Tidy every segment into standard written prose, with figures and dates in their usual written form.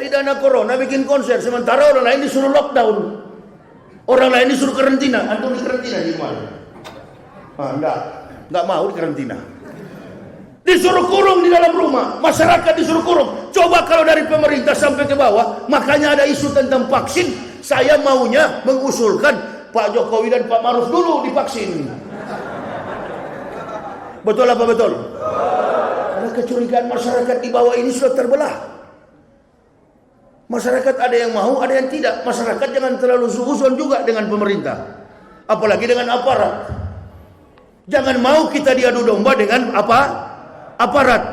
Cari dana corona bikin konser, sementara orang lain disuruh lockdown. Orang lain disuruh karantina. Antum di karantina di mana? Enggak mau di karantina. Disuruh kurung di dalam rumah, masyarakat disuruh kurung. Coba kalau dari pemerintah sampai ke bawah, makanya ada isu tentang vaksin. Saya maunya mengusulkan Pak Jokowi dan Pak Maruf dulu divaksin. Betul apa betul? Karena kecurigaan masyarakat di bawah ini sudah terbelah. Masyarakat ada yang mau, ada yang tidak. Masyarakat jangan terlalu suuzon juga dengan pemerintah, apalagi dengan aparat. Jangan mau kita diadu domba dengan aparat.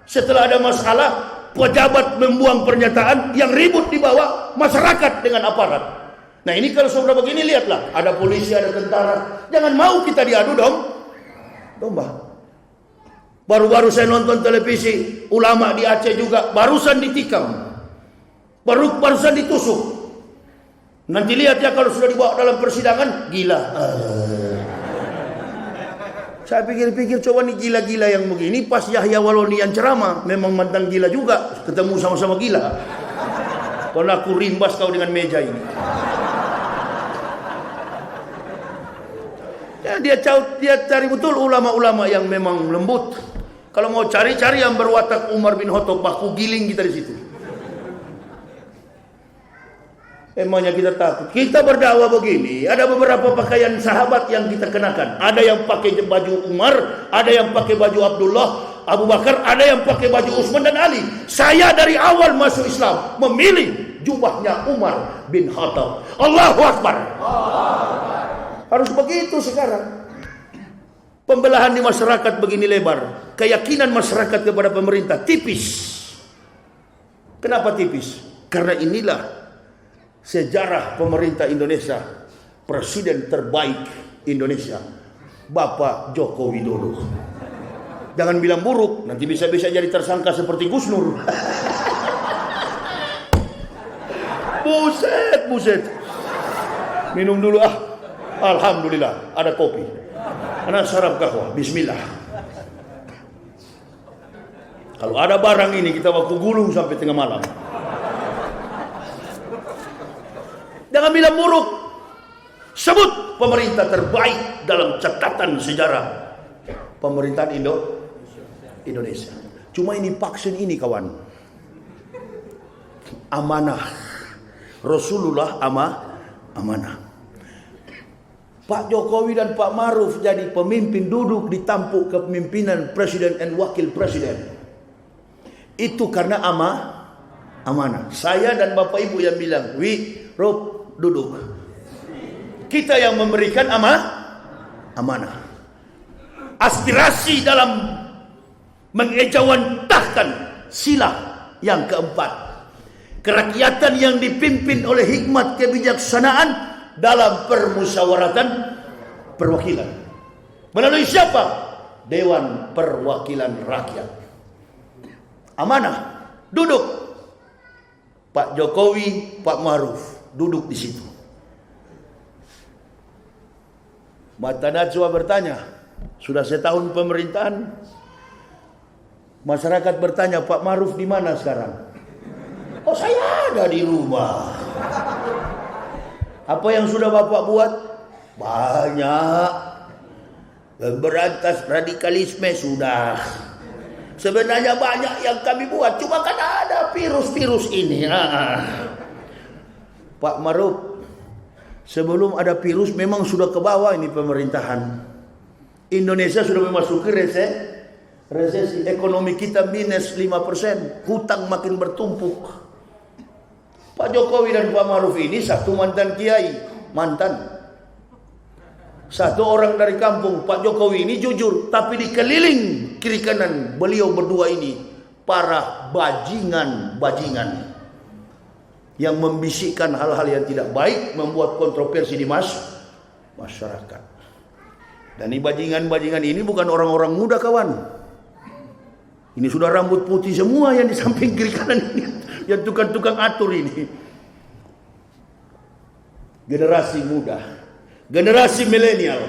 Setelah ada masalah, pejabat membuang pernyataan, yang ribut di bawah masyarakat dengan aparat. Nah ini kalau sudah begini, lihatlah, ada polisi, ada tentara. Jangan mau kita diadu domba. Baru-baru saya nonton televisi, ulama di Aceh juga barusan ditikam, barusan ditusuk. Nanti lihat ya kalau sudah dibawa dalam persidangan, gila. Saya pikir-pikir, coba nih gila-gila yang begini, pas Yahya Waloni yang ceramah, memang mantan gila juga, ketemu sama-sama gila. Kalau aku rimbas kau dengan meja ini. Ya, dia cari betul ulama-ulama yang memang lembut. Kalau mau cari yang berwatak Umar bin Khattab, baku giling kita di situ. Emangnya kita takut? Kita berdakwah begini, ada beberapa pakaian sahabat yang kita kenakan. Ada yang pakai baju Umar, ada yang pakai baju Abdullah, Abu Bakar, ada yang pakai baju Utsman dan Ali. Saya dari awal masuk Islam memilih jubahnya Umar bin Khattab. Allahu Akbar. Harus begitu sekarang. Pembelahan di masyarakat begini lebar. Keyakinan masyarakat kepada pemerintah tipis. Kenapa tipis? Karena inilah sejarah pemerintah Indonesia, presiden terbaik Indonesia, Bapak Joko Widodo. Jangan bilang buruk, nanti bisa-bisa jadi tersangka seperti Gus Nur. Buset. Minum dulu Alhamdulillah ada kopi. Anak sarap kahwa. Bismillah. Kalau ada barang ini kita waktu gulung sampai tengah malam. Jangan bilang buruk. Sebut pemerintah terbaik dalam catatan sejarah pemerintahan Indonesia. Cuma ini vaksin ini kawan, amanah. Rasulullah amanah. Pak Jokowi dan Pak Maruf jadi pemimpin, duduk di tampuk kepemimpinan presiden dan wakil presiden. Itu karena amanah. Saya dan Bapak Ibu yang bilang, Rob, duduk. Kita yang memberikan amanah. Aspirasi dalam mengejawantahkan sila yang keempat. Kerakyatan yang dipimpin oleh hikmat kebijaksanaan dalam permusyawaratan perwakilan. Melalui siapa? Dewan Perwakilan Rakyat. Amanah. Duduk. Pak Jokowi, Pak Maruf duduk di situ. Mata Najwa bertanya, sudah setahun pemerintahan, masyarakat bertanya, Pak Maruf di mana sekarang? Oh, saya ada di rumah. Apa yang sudah Bapak buat? Banyak. Berantas radikalisme sudah. Sebenarnya banyak yang kami buat, cuma kan ada virus-virus ini. Pak Maruf, sebelum ada virus memang sudah ke bawah ini pemerintahan. Indonesia sudah memasuki resesi. Ekonomi kita minus 5%. Hutang makin bertumpuk. Pak Jokowi dan Pak Maruf ini satu mantan kiai. Satu orang dari kampung. Pak Jokowi ini jujur, tapi dikeliling kiri kanan beliau berdua ini para bajingan yang membisikkan hal-hal yang tidak baik, membuat kontroversi di masyarakat. Dan ini bajingan ini bukan orang-orang muda kawan. Ini sudah rambut putih semua yang di samping kiri kanan ini, yang tukang-tukang atur ini. Generasi muda, generasi milenial,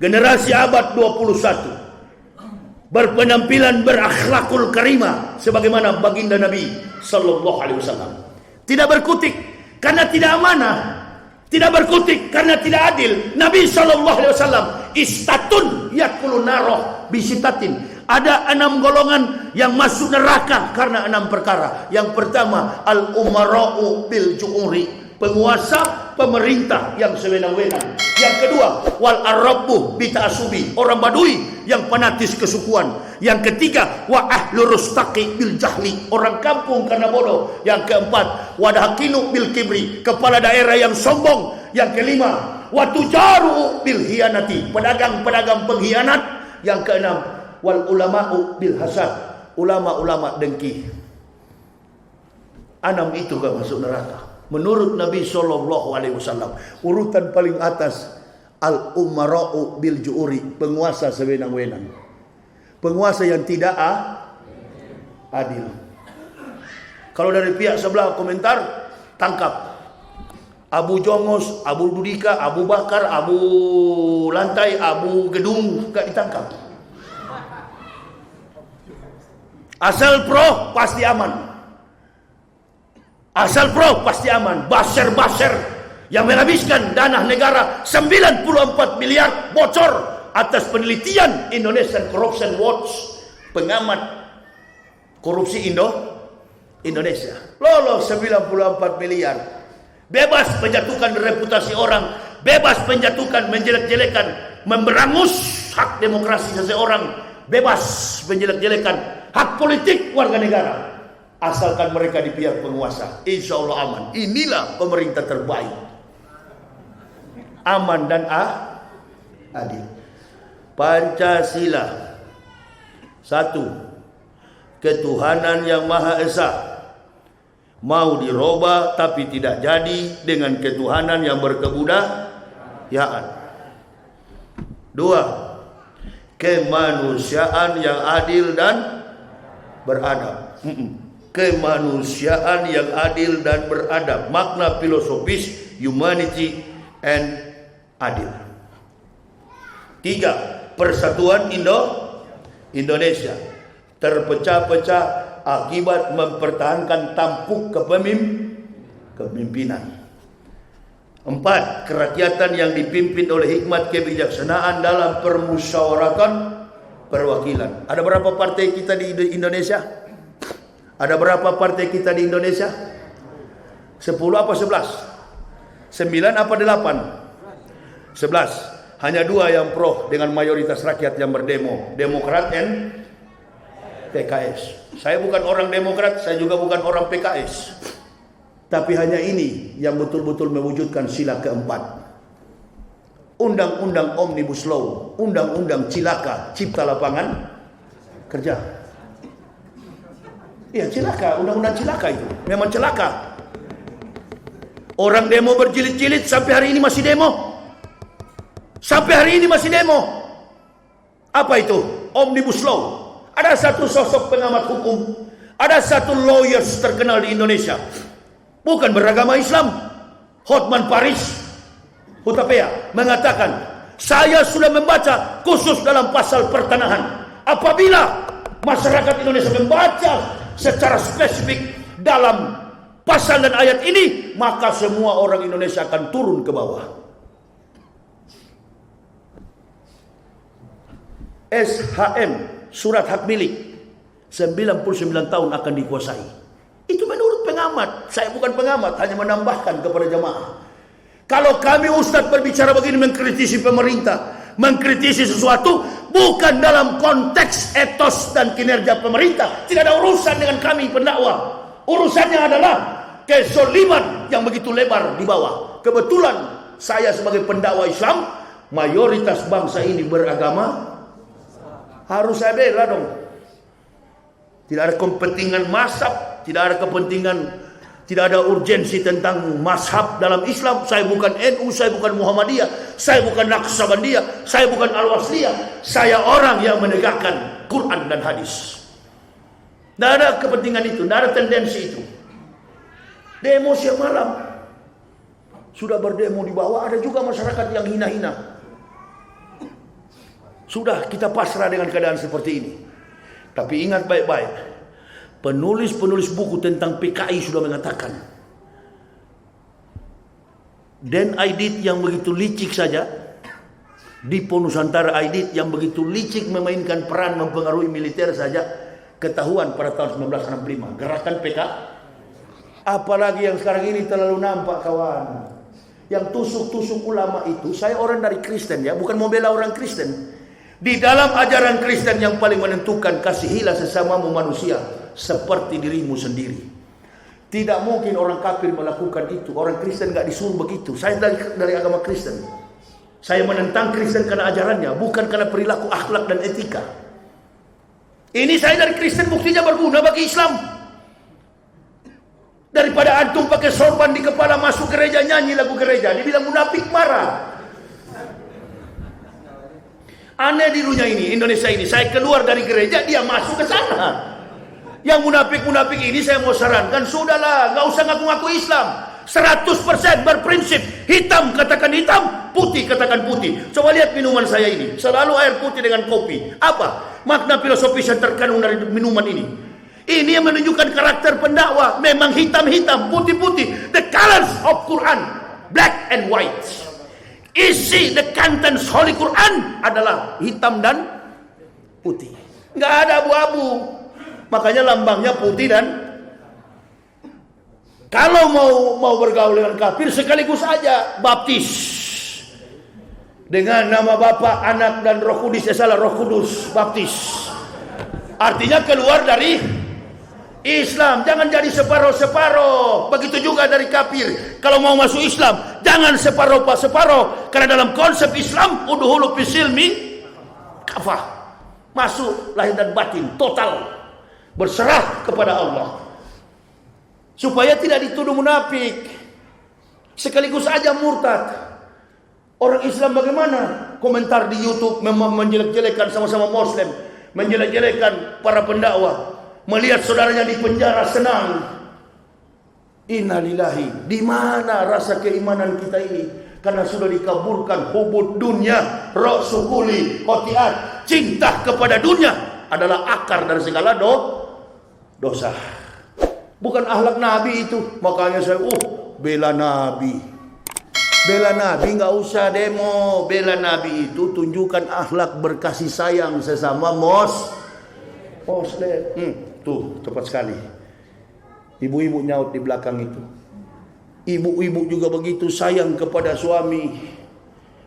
generasi abad 21. berpenampilan berakhlakul karimah sebagaimana baginda Nabi sallallahu alaihi wasallam. Tidak berkutik karena tidak amanah, tidak berkutik karena tidak adil. Nabi sallallahu alaihi wasallam istatun yakulun naroh bisitatin. Ada 6 golongan yang masuk neraka karena 6 perkara. Yang pertama, al-umara'u bil ju'uri, penguasa pemerintah yang sewenang-wenang. Yang kedua, wal arabu bita'asubi, orang Badui yang fanatis kesukuan. Yang ketiga, wa ahlu rustaqi bil jahli, orang kampung karena bodoh. Yang keempat, wadahkinu bil kibri, kepala daerah yang sombong. Yang kelima, wa tujaru bil hianati, pedagang-pedagang pengkhianat. Yang keenam, wal ulama'u bil hasad, ulama-ulama dengki. 6 itu gak masuk neraka. Menurut Nabi sallallahu alaihi wasallam, urutan paling atas al umara'u bil ju'uri, penguasa sewenang-wenang. Penguasa yang tidak adil. Kalau dari pihak sebelah komentar, tangkap. Abu Jongos, Abu Budika, Abu Bakar, Abu Lantai, Abu Gedung gak ditangkap. Asal pro pasti aman. Asal pro pasti aman. Basir-basir yang menghabiskan dana negara 94 miliar bocor atas penelitian Indonesian Corruption Watch, pengamat korupsi Indonesia. Lolos 94 miliar. Bebas menjatuhkan reputasi orang, bebas menjatuhkan, menjelek-jelekan, memberangus hak demokrasi seseorang, bebas menjelek-jelekan hak politik warga negara. Asalkan mereka di pihak penguasa, insya Allah aman. Inilah pemerintah terbaik, aman dan adil. Pancasila, 1, ketuhanan yang Maha Esa. Mau dirubah tapi tidak jadi dengan ketuhanan yang berkebudayaan. 2, kemanusiaan yang adil dan beradab. Kemanusiaan yang adil dan beradab, makna filosofis humanity and adil. 3, persatuan Indonesia terpecah-pecah akibat mempertahankan tampuk kepemimpinan. 4, kerakyatan yang dipimpin oleh hikmat kebijaksanaan dalam permusyawaratan perwakilan. Ada berapa partai kita di Indonesia? Ada berapa partai kita di Indonesia? 10 apa 11? 9 apa 8? 11. Hanya 2 yang pro dengan mayoritas rakyat yang berdemo, Demokrat dan PKS. Saya bukan orang Demokrat, saya juga bukan orang PKS. Tapi hanya ini yang betul-betul mewujudkan sila keempat. Undang-undang Omnibus Law, undang-undang cilaka, cipta lapangan kerja. Iya, cilaka, undang-undang cilaka itu. Memang celaka. Orang demo berjilid-jilid sampai hari ini masih demo. Sampai hari ini masih demo. Apa itu? Omnibus Law. Ada satu sosok pengamat hukum, ada satu lawyers terkenal di Indonesia, bukan beragama Islam, Hotman Paris Hutapea, mengatakan, saya sudah membaca khusus dalam pasal pertanahan. Apabila masyarakat Indonesia membaca secara spesifik dalam pasal dan ayat ini, maka semua orang Indonesia akan turun ke bawah. SHM, surat hak milik, 99 tahun akan dikuasai. Itu menurut pengamat. Saya bukan pengamat, hanya menambahkan kepada jamaah. Kalau kami ustadz berbicara begini, mengkritisi pemerintah, mengkritisi sesuatu bukan dalam konteks etos dan kinerja pemerintah, tidak ada urusan dengan kami pendakwah. Urusannya adalah kezoliman yang begitu lebar di bawah. Kebetulan saya sebagai pendakwah Islam, mayoritas bangsa ini beragama, harus saya bela dong. Tidak ada kepentingan mazhab, tidak ada kepentingan, tidak ada urgensi tentang mazhab dalam Islam. Saya bukan NU, saya bukan Muhammadiyah, saya bukan Naqsabandiyah, saya bukan Al-Wasliyah. Saya orang yang menegakkan Quran dan hadis. Tidak ada kepentingan itu, tidak ada tendensi itu. Demo siang malam, sudah berdemo di bawah, ada juga masyarakat yang hina-hina. Sudah, kita pasrah dengan keadaan seperti ini. Tapi ingat baik-baik, penulis-penulis buku tentang PKI sudah mengatakan, Den Aidit yang begitu licik saja, Dipo Nusantara Aidit yang begitu licik memainkan peran mempengaruhi militer saja, ketahuan pada tahun 1965 gerakan PKI. Apalagi yang sekarang ini terlalu nampak, kawan. Yang tusuk-tusuk ulama itu, saya orang dari Kristen ya, bukan mau bela orang Kristen. Di dalam ajaran Kristen yang paling menentukan, kasihilah sesamamu manusia seperti dirimu sendiri. Tidak mungkin orang kafir melakukan itu. Orang Kristen gak disuruh begitu. Saya dari agama Kristen. Saya menentang Kristen karena ajarannya, bukan karena perilaku, akhlak dan etika. Ini saya dari Kristen, buktinya berguna bagi Islam. Daripada antum pakai sorban di kepala masuk gereja nyanyi lagu gereja, dibilang munafik, marah. Aneh di dunia ini, Indonesia ini. Saya keluar dari gereja, dia masuk ke sana. Yang munafik-munafik ini saya mau sarankan, sudahlah, gak usah ngaku-ngaku Islam. 100% berprinsip, hitam katakan hitam, putih katakan putih. Coba lihat minuman saya ini, selalu air putih dengan kopi. Apa makna filosofis yang terkandung dari minuman ini? Ini yang menunjukkan karakter pendakwa. Memang hitam-hitam, putih-putih. The colors of Quran, black and white. Isi the contents Holy Quran adalah hitam dan putih. Nggak ada abu-abu. Makanya lambangnya putih dan kalau mau bergaul dengan kafir sekaligus aja baptis dengan nama Bapa, Anak dan Roh Kudus. Roh Kudus, baptis. Artinya keluar dari Islam. Jangan jadi separoh-separoh. Begitu juga dari kafir. Kalau mau masuk Islam, jangan separoh-separoh. Karena dalam konsep Islam, udhulu fisilmi kafah. Masuk lahir dan batin, total. Berserah kepada Allah. Supaya tidak dituduh munafik. Sekaligus aja murtad. Orang Islam bagaimana? Komentar di YouTube menjelek-jelekan sama-sama Muslim. Menjelek-jelekan para pendakwa. Melihat saudaranya di penjara senang. Innalillahi. Di mana rasa keimanan kita ini? Karena sudah dikaburkan hubud dunia, ra'suhuli, khotiat. Cinta kepada dunia adalah akar dari segala dosa. Bukan akhlak Nabi itu. Makanya saya bela Nabi. Bela Nabi nggak usah demo. Bela Nabi itu tunjukkan akhlak berkasih sayang sesama Muslim. Tuh cepat sekali. Ibu-ibu nyaut di belakang itu. Ibu-ibu juga begitu sayang kepada suami.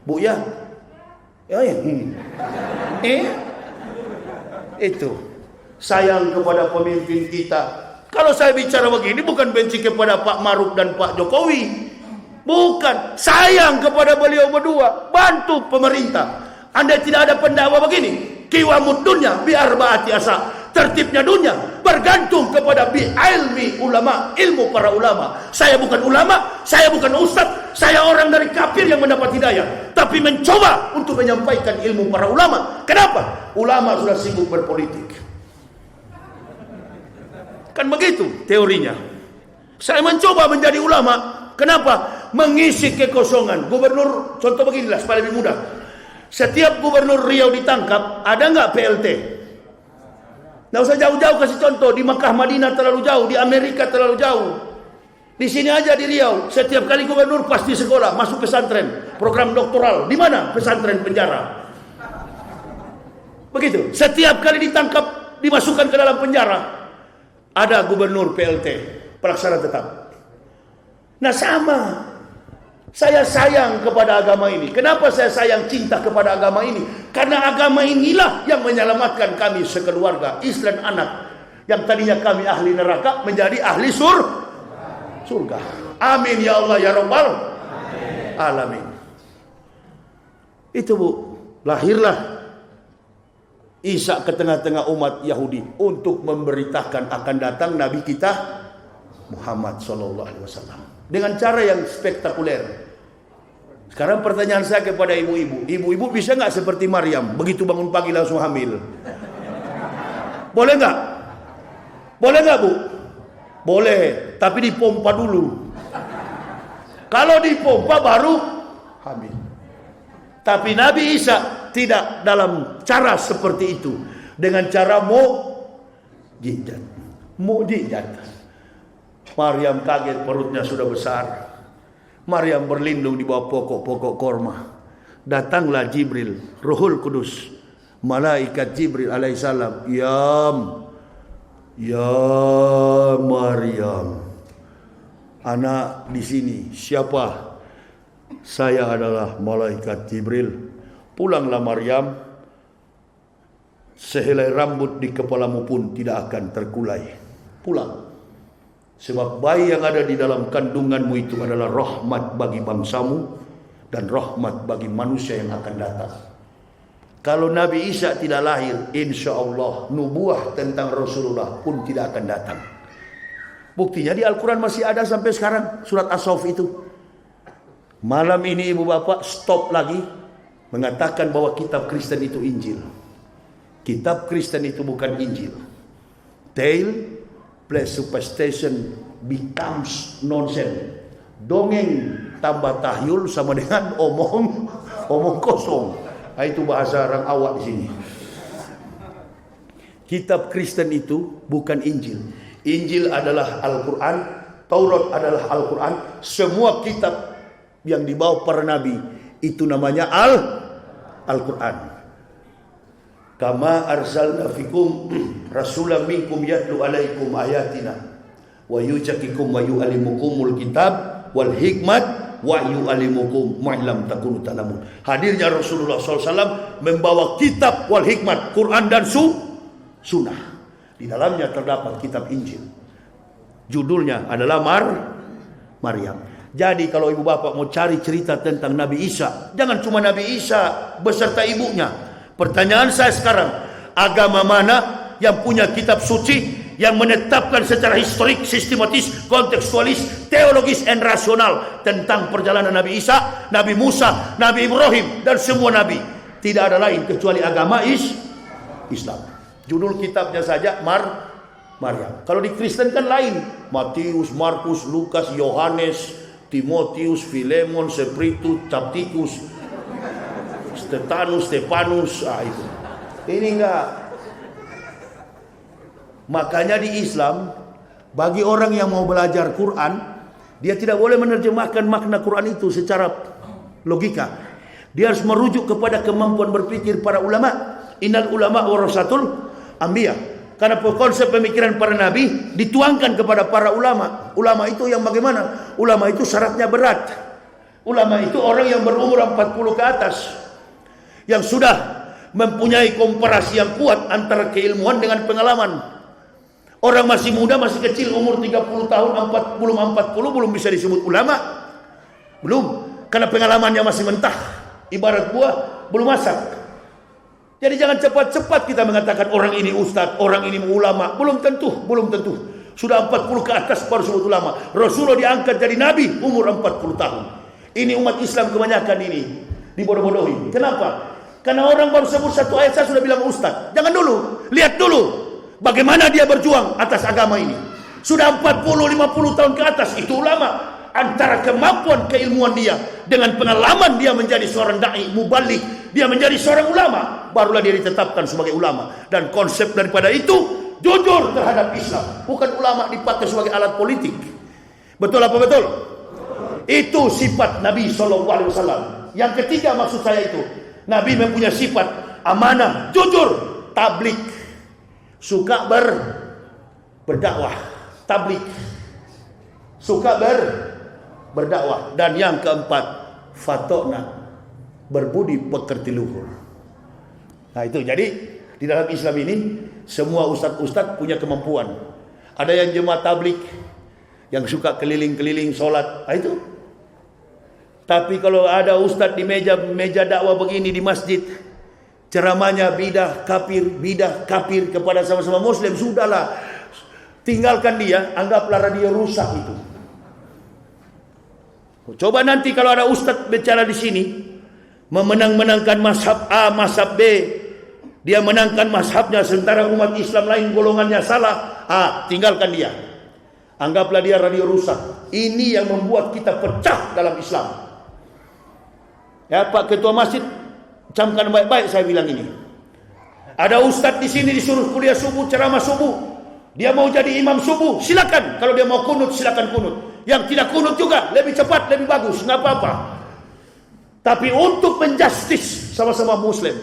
Bu ya. Itu sayang kepada pemimpin kita. Kalau saya bicara begini bukan benci kepada Pak Maruf dan Pak Jokowi. Bukan, sayang kepada beliau berdua. Bantu pemerintah. Anda tidak ada pendakwa begini. Qiwamud dunya biar baati asa. Tertibnya dunia bergantung kepada ilmi ulama, ilmu para ulama. Saya bukan ulama, saya bukan ustaz, saya orang dari kafir yang mendapat hidayah, tapi mencoba untuk menyampaikan ilmu para ulama. Kenapa? Ulama sudah sibuk berpolitik. Kan begitu teorinya. Saya mencoba menjadi ulama. Kenapa? Mengisi kekosongan. Gubernur, contoh beginilah supaya lebih mudah. Setiap gubernur Riau ditangkap, ada nggak PLT? Nggak usah jauh-jauh kasih contoh. Di Makkah, Madinah terlalu jauh, di Amerika terlalu jauh. Di sini aja di Riau, setiap kali gubernur pasti sekolah, masuk pesantren, program doktoral. Di mana? Pesantren penjara. Begitu. Setiap kali ditangkap, dimasukkan ke dalam penjara, ada gubernur PLT, pelaksana tetap. Nah sama. Saya sayang kepada agama ini. Kenapa saya sayang cinta kepada agama ini? Karena agama inilah yang menyelamatkan kami sekeluarga, istri dan anak. Yang tadinya kami ahli neraka menjadi ahli surga. Amin ya Allah ya Rabbal alamin. Itu Bu, lahirlah Isa ke tengah-tengah umat Yahudi untuk memberitakan akan datang Nabi kita Muhammad SAW. Dengan cara yang spektakuler. Sekarang pertanyaan saya kepada ibu-ibu. Ibu-ibu bisa nggak seperti Maryam, begitu bangun pagi langsung hamil? Boleh nggak? Boleh nggak Bu? Boleh, tapi dipompa dulu. Kalau dipompa baru hamil. Tapi Nabi Isa tidak dalam cara seperti itu. Dengan cara mukjizat. Mukjizat. Maryam kaget, perutnya sudah besar. Maryam berlindung di bawah pokok-pokok korma. Datanglah Jibril, Ruhul Kudus, malaikat Jibril alaihissalam. Ya Maryam, anak di sini siapa? Saya adalah malaikat Jibril. Pulanglah Maryam, sehelai rambut di kepalamu pun tidak akan terkulai. Pulang. Sebab bayi yang ada di dalam kandunganmu itu adalah rahmat bagi bangsamu dan rahmat bagi manusia yang akan datang. Kalau Nabi Isa tidak lahir, insya Allah nubuah tentang Rasulullah pun tidak akan datang. Buktinya di Al-Quran masih ada sampai sekarang, surat As-Saff itu. Malam ini ibu bapak stop lagi mengatakan bahwa kitab Kristen itu Injil. Kitab Kristen itu bukan Injil. Tale plus superstition becomes nonsense. Dongeng tambah tahyul sama dengan omong kosong. Nah, itu bahasa orang awak di sini. Kitab Kristen itu bukan Injil. Injil adalah Al-Quran, Taurat adalah Al-Quran. Semua kitab yang dibawa para nabi itu namanya Al-Quran. Kama arsalna fikum rasulan minkum yatlu alaikum ayatina wa yuzakikum wa yu'allimukumul kitab wal hikmat wa yu'allimukum ma lam takunu ta'lamun. Hadirnya Rasulullah SAW membawa kitab wal hikmat, Quran dan sunnah. Di dalamnya terdapat kitab Injil. Judulnya adalah Maryam. Jadi kalau ibu bapak mau cari cerita tentang Nabi Isa, jangan cuma Nabi Isa beserta ibunya. Pertanyaan saya sekarang, agama mana yang punya kitab suci yang menetapkan secara historik, sistematis, kontekstualis, teologis, dan rasional tentang perjalanan Nabi Isa, Nabi Musa, Nabi Ibrahim, dan semua Nabi. Tidak ada lain kecuali agama Islam. Judul kitabnya saja Maryam. Kalau di Kristen kan lain. Matius, Markus, Lukas, Yohanes, Timotius, Filemon, Spiritus, Capticus, Stefanus, itu. Ini enggak. Makanya di Islam, bagi orang yang mau belajar Quran, dia tidak boleh menerjemahkan makna Quran itu secara logika. Dia harus merujuk kepada kemampuan berpikir para ulama. Innal ulama warasatul anbiya. Karena konsep pemikiran para nabi dituangkan kepada para ulama. Ulama itu yang bagaimana? Ulama itu syaratnya berat. Ulama itu orang yang berumur 40 ke atas, yang sudah mempunyai komparasi yang kuat antara keilmuan dengan pengalaman. Orang masih muda, masih kecil, umur 30 tahun, 40 belum bisa disebut ulama. Belum, karena pengalamannya masih mentah. Ibarat buah belum masak. Jadi jangan cepat-cepat kita mengatakan orang ini ustadz, orang ini ulama. Belum tentu. Sudah 40 ke atas baru disebut ulama. Rasulullah diangkat jadi nabi umur 40 tahun. Ini umat Islam kebanyakan ini dibodoh-bodohi. Kenapa? Karena orang baru sebut satu ayat saya sudah bilang ustaz. Jangan dulu, lihat dulu bagaimana dia berjuang atas agama ini. Sudah 40-50 tahun ke atas, itu ulama. Antara kemampuan keilmuan dia dengan pengalaman dia menjadi seorang dai mubalik, dia menjadi seorang ulama, barulah dia ditetapkan sebagai ulama. Dan konsep daripada itu jujur terhadap Islam, bukan ulama dipakai sebagai alat politik. Betul apa betul? Itu sifat Nabi SAW. Yang ketiga maksud saya itu, Nabi mempunyai sifat amanah, jujur, tablik, suka berdakwah, tablik, suka berdakwah. Dan yang keempat, fatona, berbudi pekerti luhur. Nah itu, jadi di dalam Islam ini semua ustadz-ustadz punya kemampuan. Ada yang jemaah tablik, yang suka keliling-keliling sholat, nah itu. Tapi kalau ada ustadz di meja dakwah begini di masjid, ceramahnya bidah kafir kepada sama-sama muslim, sudahlah, tinggalkan dia, anggaplah radio rusak itu. Coba nanti kalau ada ustadz bicara di sini, memenang-menangkan mazhab A, mazhab B, dia menangkan mazhabnya sementara umat Islam lain golongannya salah, tinggalkan dia. Anggaplah dia radio rusak. Ini yang membuat kita pecah dalam Islam. Ya Pak Ketua Masjid, camkan baik-baik saya bilang ini. Ada ustadz di sini disuruh kuliah subuh, ceramah subuh. Dia mau jadi imam subuh, silakan. Kalau dia mau kunut, silakan kunut. Yang tidak kunut juga, lebih cepat, lebih bagus, nggak apa-apa. Tapi untuk menjustis sama-sama muslim.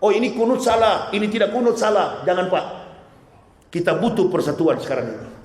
Oh ini kunut salah, ini tidak kunut salah. Jangan Pak. Kita butuh persatuan sekarang ini.